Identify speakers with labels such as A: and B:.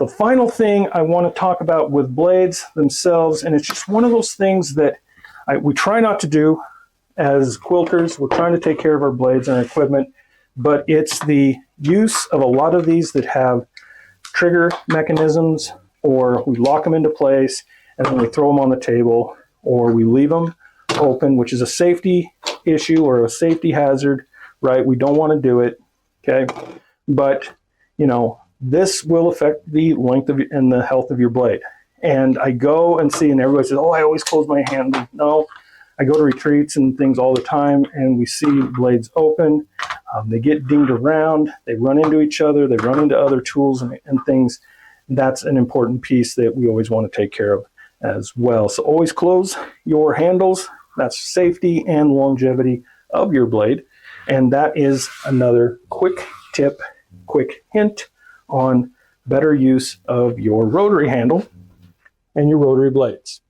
A: The final thing I want to talk about with blades themselves, and it's just one of those things that we try not to do as quilters. We're trying to take care of our blades and our equipment, but it's the use of a lot of these that have trigger mechanisms, or we lock them into place and then we throw them on the table, or we leave them open, which is a safety issue or a safety hazard, right? We don't want to do it, okay? But, you know, this will affect the length of and the health of your blade. And I go and see, and everybody says, oh, I always close my hand. No, I go to retreats and things all the time, and we see blades open. They get dinged around. They run into each other. They run into other tools and things. That's an important piece that we always want to take care of as well. So always close your handles. That's safety and longevity of your blade. And that is another quick tip, quick hint on better use of your rotary handle and your rotary blades.